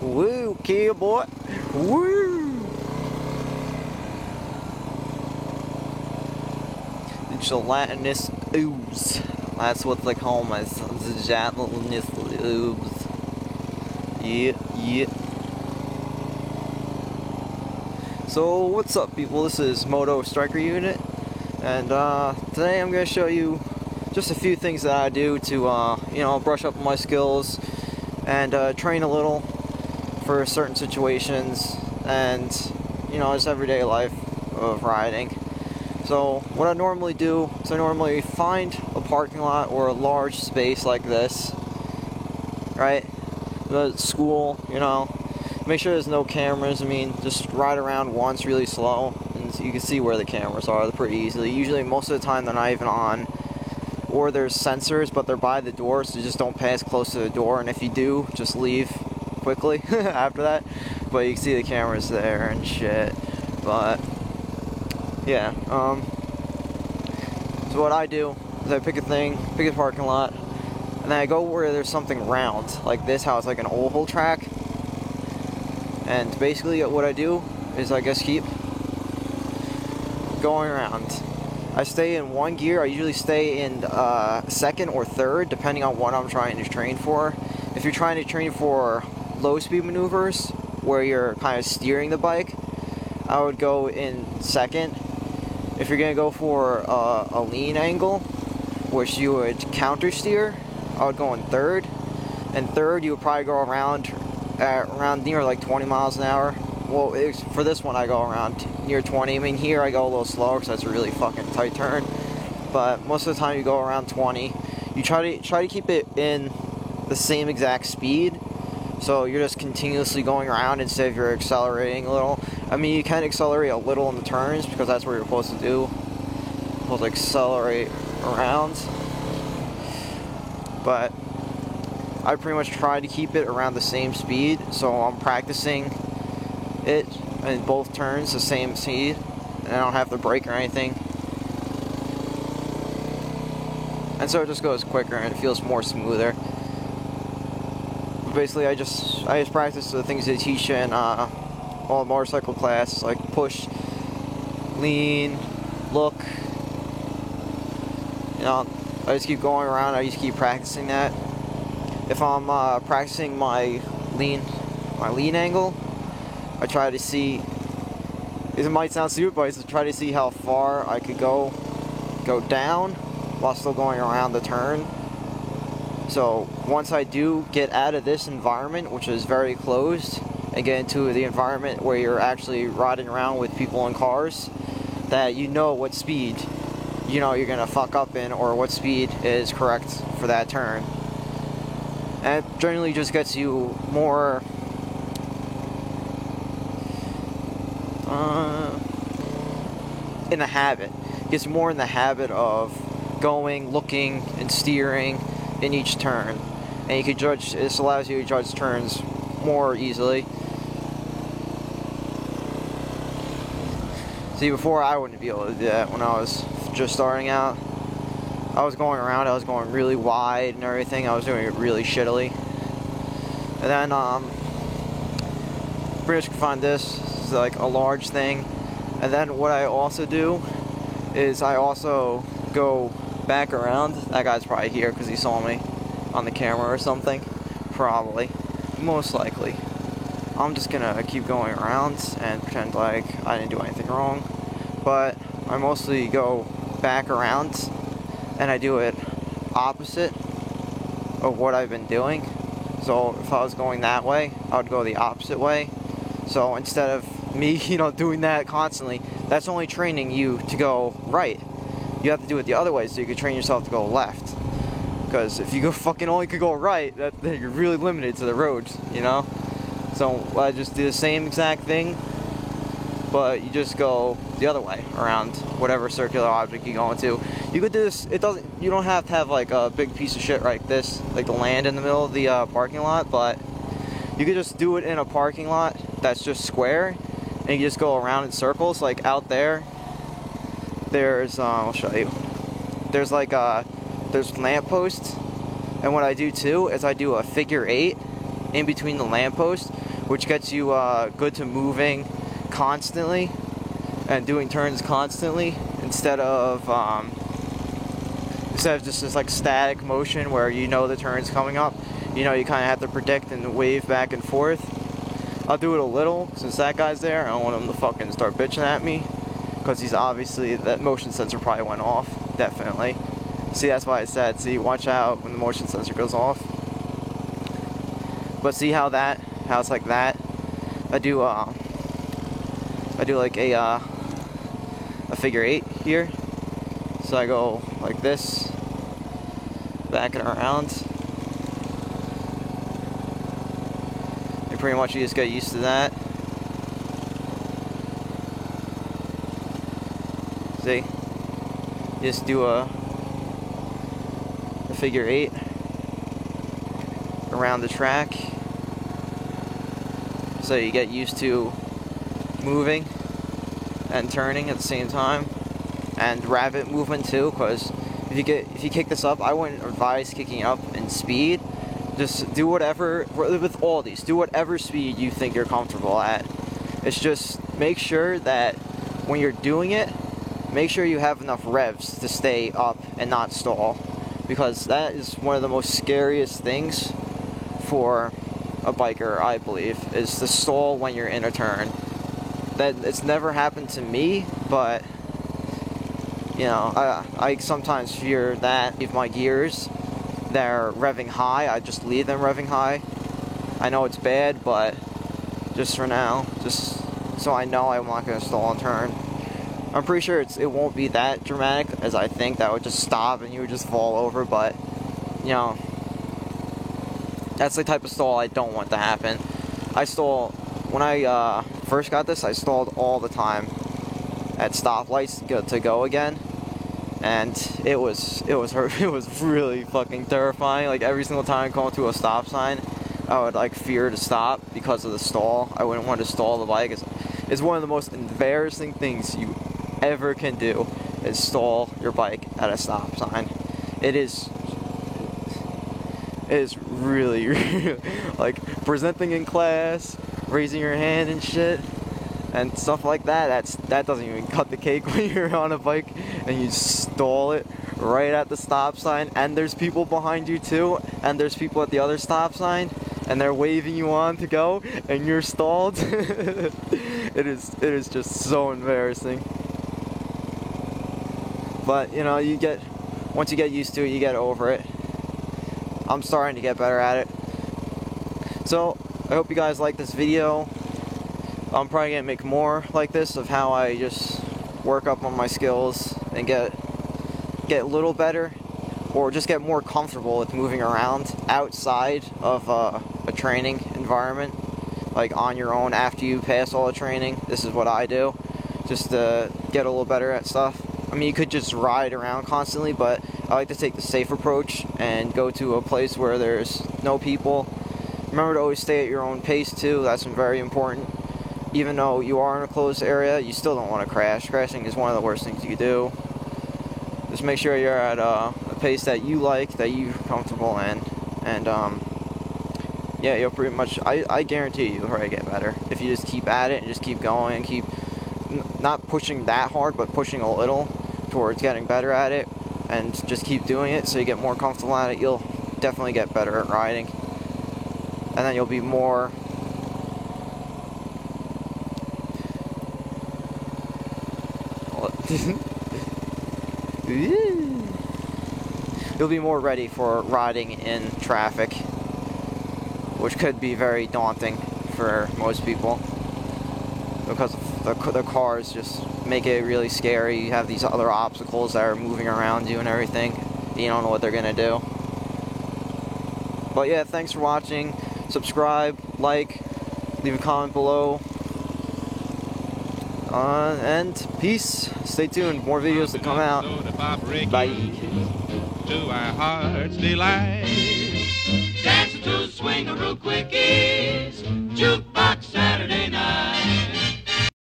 Woo, kill boy. Woo. Gelatinous ooze. That's what they call my sons. Gelatinous ooze. Yeah, yeah. So what's up, people? This is Moto Striker Unit, and today I'm going to show you just a few things that I do to you know, brush up my skills and train a little for certain situations and, you know, just everyday life of riding. So what I normally do is I normally find a parking lot or a large space like this, right? The school, you know. Make sure there's no cameras. I mean, just ride around once really slow and you can see where the cameras are. They're pretty easily. Usually most of the time they're not even on, or there's sensors but they're by the door, so just don't pass close to the door, and if you do, just leave quickly after that. But you can see the cameras there and shit. But yeah, so what I do is I pick a parking lot, and then I go where there's something round like this, how it's like an oval track. And basically what I do is I guess keep going around. I stay in one gear. I usually stay in second or third, depending on what I'm trying to train for. If you're trying to train for low speed maneuvers, where you're kind of steering the bike, I would go in second. If you're going to go for a lean angle, which you would counter steer, I would go in third. And third, you would probably go around near like 20 miles an hour. Well, for this one I go around near 20. I mean, here I go a little slower because that's a really fucking tight turn. But most of the time you go around 20. You try to keep it in the same exact speed, so you're just continuously going around instead of you're accelerating a little. I mean, you can accelerate a little in the turns because that's what you're supposed to do. You're supposed to accelerate around. But I pretty much try to keep it around the same speed, so I'm practicing it in both turns the same speed, and I don't have to brake or anything. And so it just goes quicker and it feels more smoother. But basically, I just practice the things they teach in all motorcycle class, like push, lean, look. You know, I just keep going around. I just keep practicing that. If I'm practicing my lean angle, I try to see, it might sound stupid, but I try to see how far I could go down while still going around the turn. So once I do get out of this environment, which is very closed, and get into the environment where you're actually riding around with people in cars, that you know what speed, you know, you're gonna fuck up in, or what speed is correct for that turn. And it generally just gets you more in the habit. Gets more in the habit of going, looking, and steering in each turn. And you can judge, this allows you to judge turns more easily. See, before I wouldn't be able to do that when I was just starting out. I was going around, I was going really wide and everything. I was doing it really shittily. And then, pretty much you can find this is like a large thing. And then what I also do is I also go back around. That guy's probably here because he saw me on the camera or something. Probably. Most likely. I'm just gonna keep going around and pretend like I didn't do anything wrong. But I mostly go back around, and I do it opposite of what I've been doing. So if I was going that way, I would go the opposite way. So instead of me, you know, doing that constantly, that's only training you to go right. You have to do it the other way so you can train yourself to go left. Because if you go fucking only could go right, then you're really limited to the roads, you know? So I just do the same exact thing, but you just go the other way around whatever circular object you go into. You could do this, you don't have to have like a big piece of shit like this, like the land in the middle of the parking lot, but you could just do it in a parking lot that's just square, and you just go around in circles. Like out there, there's, I'll show you, there's like, there's lampposts, and what I do too is I do a figure 8 in between the lampposts, which gets you good to moving constantly and doing turns constantly instead of just this like static motion where you know the turn's coming up. You know, you kind of have to predict and wave back and forth. I'll do it a little since that guy's there. I don't want him to fucking start bitching at me because he's obviously, that motion sensor probably went off. Definitely. See, that's why I said, see, watch out when the motion sensor goes off. But see how it's like that. I do like a figure 8 here. So I go like this, back and around. And pretty much you just get used to that. See? You just do a figure 8 around the track. So you get used to moving and turning at the same time, and rapid movement too, because if you kick this up, I wouldn't advise kicking up in speed. Just do whatever, with all these, do whatever speed you think you're comfortable at. It's just make sure that when you're doing it, make sure you have enough revs to stay up and not stall, because that is one of the most scariest things for a biker, I believe, is to stall when you're in a turn. That it's never happened to me, but you know, I sometimes fear that if my gears, they're revving high, I just leave them revving high. I know it's bad, but just for now, just so I know I'm not going to stall and turn. I'm pretty sure it won't be that dramatic as I think. That would just stop and you would just fall over, but you know, that's the type of stall I don't want to happen. I stall, when I first got this, I stalled all the time at stoplights to go again, and it was really fucking terrifying. Like every single time I come to a stop sign, I would like fear to stop because of the stall. I wouldn't want to stall the bike. It's one of the most embarrassing things you ever can do is stall your bike at a stop sign. It is really like presenting in class, raising your hand and shit and stuff like that. That doesn't even cut the cake when you're on a bike and you stall it right at the stop sign, and there's people behind you too, and there's people at the other stop sign and they're waving you on to go and you're stalled. It is just so embarrassing. But you know, once you get used to it, you get over it. I'm starting to get better at it. So I hope you guys like this video. I'm probably gonna make more like this of how I just work up on my skills and get a little better, or just get more comfortable with moving around outside of a training environment, like on your own after you pass all the training. This is what I do, just to get a little better at stuff. I mean, you could just ride around constantly, but I like to take the safe approach and go to a place where there's no people. Remember to always stay at your own pace too. That's very important. Even though you are in a closed area, you still don't want to crash. Crashing is one of the worst things you do. Just make sure you're at a pace that you like, that you're comfortable in, and yeah, you'll pretty much, I guarantee you'll probably get better if you just keep at it and just keep going and keep not pushing that hard, but pushing a little towards getting better at it, and just keep doing it so you get more comfortable at it. You'll definitely get better at riding, and then you'll be more you'll be more ready for riding in traffic, which could be very daunting for most people because the cars just make it really scary. You have these other obstacles that are moving around you and everything. You don't know what they're gonna do. But yeah, thanks for watching. Subscribe, like, leave a comment below. And peace. Stay tuned. More videos to come out. Bye. To our heart's delight. Dancing to the swing of real quickies. Jukebox Saturday night.